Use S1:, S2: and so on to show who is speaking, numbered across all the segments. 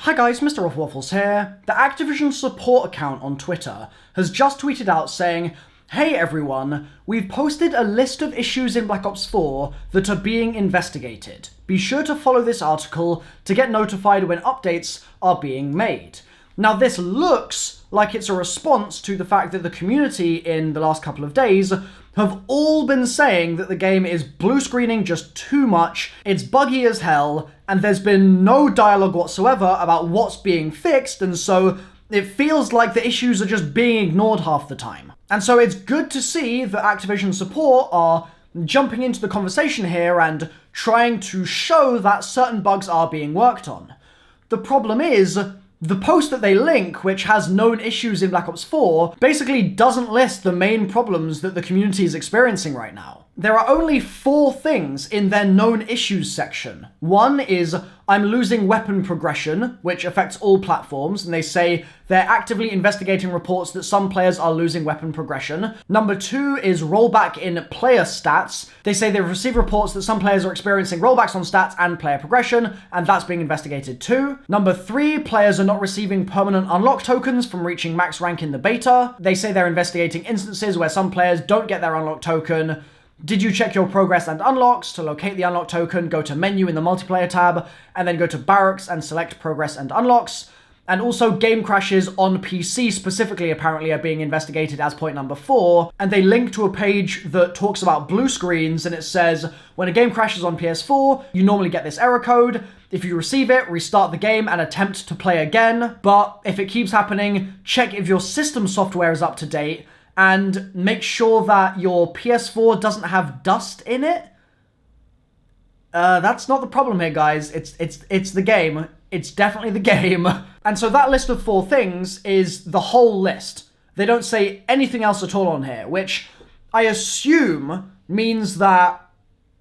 S1: Hi guys, MrRoflWaffles here. The Activision support account on Twitter has just tweeted out saying, "Hey everyone, we've posted a list of issues in Black Ops 4 that are being investigated. Be sure to follow this article to get notified when updates are being made." Now this looks like it's a response to the fact that the community in the last couple of days have all been saying that the game is blue screening just too much, it's buggy as hell, and there's been no dialogue whatsoever about what's being fixed, and so it feels like the issues are just being ignored half the time. And so it's good to see that Activision support are jumping into the conversation here and trying to show that certain bugs are being worked on. The problem is, the post that they link, which has known issues in Black Ops 4, basically doesn't list the main problems that the community is experiencing right now. There are only 4 things in their known issues section. One is, I'm losing weapon progression, which affects all platforms, and they say they're actively investigating reports that some players are losing weapon progression. Number 2 is rollback in player stats. They say they've received reports that some players are experiencing rollbacks on stats and player progression, and that's being investigated too. Number 3, players are not receiving permanent unlock tokens from reaching max rank in the beta. They say they're investigating instances where some players don't get their unlock token. Did you check your progress and unlocks? To locate the unlock token, go to menu in the multiplayer tab, and then go to barracks and select progress and unlocks. And also game crashes on PC specifically apparently are being investigated as point number 4, and they link to a page that talks about blue screens, and it says, when a game crashes on PS4, you normally get this error code. If you receive it, restart the game and attempt to play again, but if it keeps happening, check if your system software is up to date, and make sure that your PS4 doesn't have dust in it. That's not the problem here, guys. It's the game. It's definitely the game. And so that list of 4 things is the whole list. They don't say anything else at all on here, which I assume means that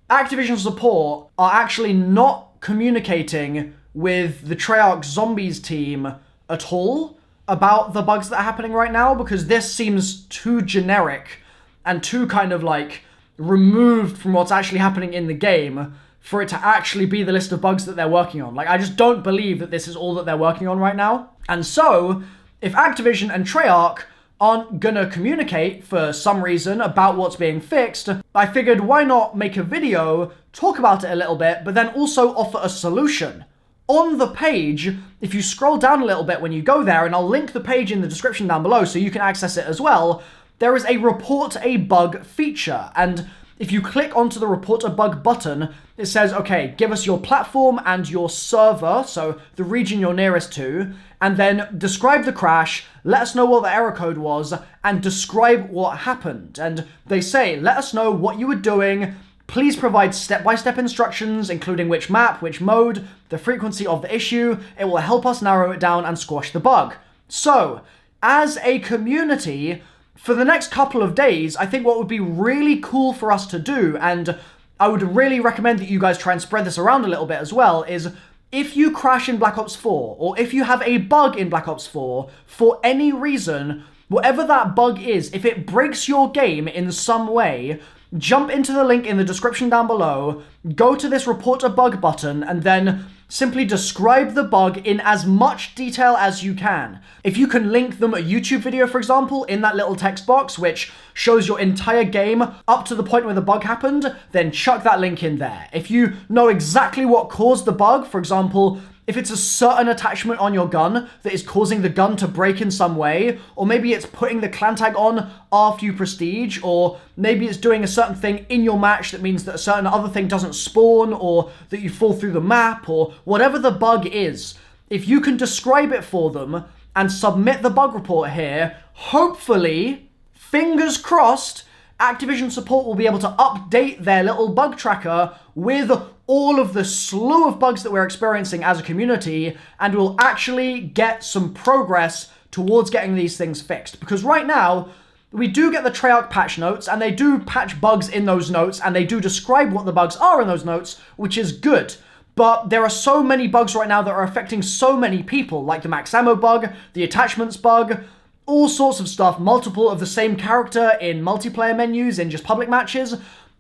S1: Activision support are actually not communicating with the Treyarch Zombies team at all about the bugs that are happening right now, because this seems too generic and too kind of like removed from what's actually happening in the game for it to actually be the list of bugs that they're working on. Like, I just don't believe that this is all that they're working on right now. And so, if Activision and Treyarch aren't gonna communicate for some reason about what's being fixed, I figured why not make a video, talk about it a little bit, but then also offer a solution. On the page, if you scroll down a little bit when you go there, and I'll link the page in the description down below so you can access it as well, there is a report a bug feature, and if you click onto the report a bug button, it says, okay, give us your platform and your server, so the region you're nearest to, and then describe the crash, let us know what the error code was, and describe what happened. And they say, let us know what you were doing. Please provide step-by-step instructions, including which map, which mode, the frequency of the issue. It will help us narrow it down and squash the bug. So, as a community, for the next couple of days, I think what would be really cool for us to do, and I would really recommend that you guys try and spread this around a little bit as well, is if you crash in Black Ops 4, or if you have a bug in Black Ops 4, for any reason, whatever that bug is, if it breaks your game in some way, jump into the link in the description down below, go to this report a bug button, and then simply describe the bug in as much detail as you can. If you can link them a YouTube video, for example, in that little text box, which shows your entire game up to the point where the bug happened, then chuck that link in there. If you know exactly what caused the bug, for example, if it's a certain attachment on your gun that is causing the gun to break in some way, or maybe it's putting the clan tag on after you prestige, or maybe it's doing a certain thing in your match that means that a certain other thing doesn't spawn, or that you fall through the map, or whatever the bug is, if you can describe it for them and submit the bug report here, hopefully, fingers crossed, Activision support will be able to update their little bug tracker with all of the slew of bugs that we're experiencing as a community, and we'll actually get some progress towards getting these things fixed. Because right now, we do get the Treyarch patch notes, and they do patch bugs in those notes, and they do describe what the bugs are in those notes, which is good. But there are so many bugs right now that are affecting so many people, like the max ammo bug, the attachments bug, all sorts of stuff, multiple of the same character in multiplayer menus, in just public matches.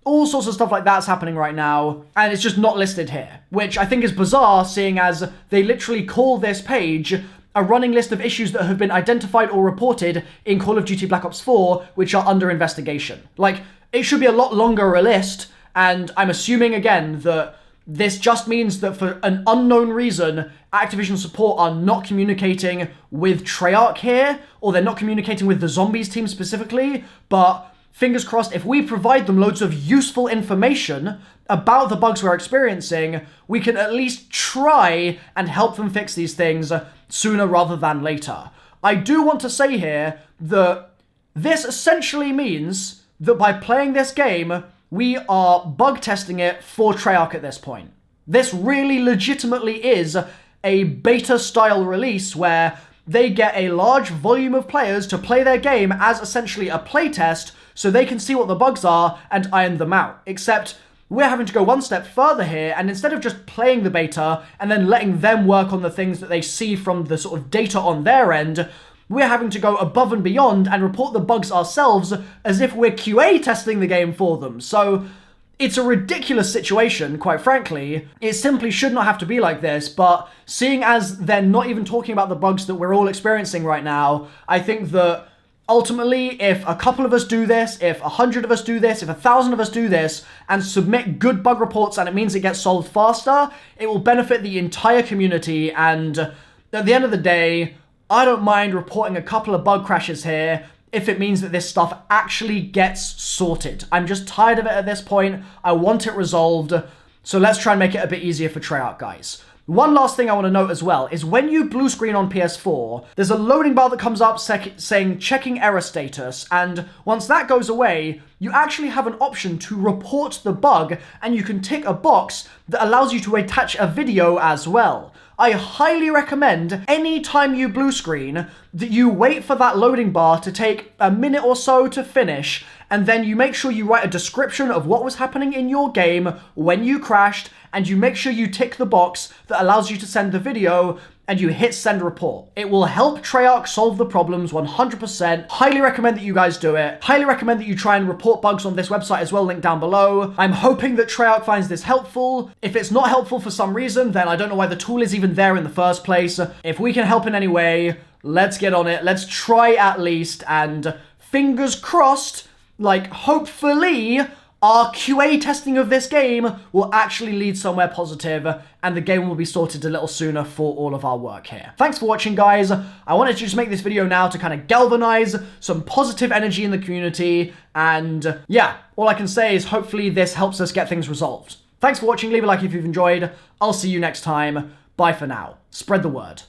S1: All sorts of stuff like that's happening right now, and it's just not listed here, which I think is bizarre, seeing as they literally call this page a running list of issues that have been identified or reported in Call of Duty Black Ops 4, which are under investigation. Like, it should be a lot longer a list, and I'm assuming, again, that this just means that for an unknown reason, Activision support are not communicating with Treyarch here, or they're not communicating with the Zombies team specifically, but fingers crossed, if we provide them loads of useful information about the bugs we're experiencing, we can at least try and help them fix these things sooner rather than later. I do want to say here that this essentially means that by playing this game, we are bug testing it for Treyarch at this point. This really legitimately is a beta-style release where they get a large volume of players to play their game as essentially a playtest so they can see what the bugs are and iron them out. Except we're having to go one step further here, and instead of just playing the beta and then letting them work on the things that they see from the sort of data on their end, we're having to go above and beyond and report the bugs ourselves as if we're QA testing the game for them. So it's a ridiculous situation, quite frankly. It simply should not have to be like this, but seeing as they're not even talking about the bugs that we're all experiencing right now, I think that ultimately, if a couple of us do this, if 100 of us do this, if 1,000 of us do this, and submit good bug reports and it means it gets solved faster, it will benefit the entire community, and at the end of the day, I don't mind reporting a couple of bug crashes here if it means that this stuff actually gets sorted. I'm just tired of it at this point. I want it resolved, so let's try and make it a bit easier for Treyarch, guys. One last thing I want to note as well is when you blue screen on PS4, there's a loading bar that comes up saying checking error status, and once that goes away, you actually have an option to report the bug, and you can tick a box that allows you to attach a video as well. I highly recommend any time you blue screen that you wait for that loading bar to take a minute or so to finish, and then you make sure you write a description of what was happening in your game when you crashed, and you make sure you tick the box that allows you to send the video, and you hit send report. It will help Treyarch solve the problems 100%. Highly recommend that you guys do it. Highly recommend that you try and report bugs on this website as well, link down below. I'm hoping that Treyarch finds this helpful. If it's not helpful for some reason, then I don't know why the tool is even there in the first place. If we can help in any way, let's get on it. Let's try at least, and fingers crossed, like hopefully, our QA testing of this game will actually lead somewhere positive, and the game will be sorted a little sooner for all of our work here. Thanks for watching, guys. I wanted to just make this video now to kind of galvanize some positive energy in the community, and yeah, all I can say is hopefully this helps us get things resolved. Thanks for watching. Leave a like if you've enjoyed. I'll see you next time. Bye for now. Spread the word.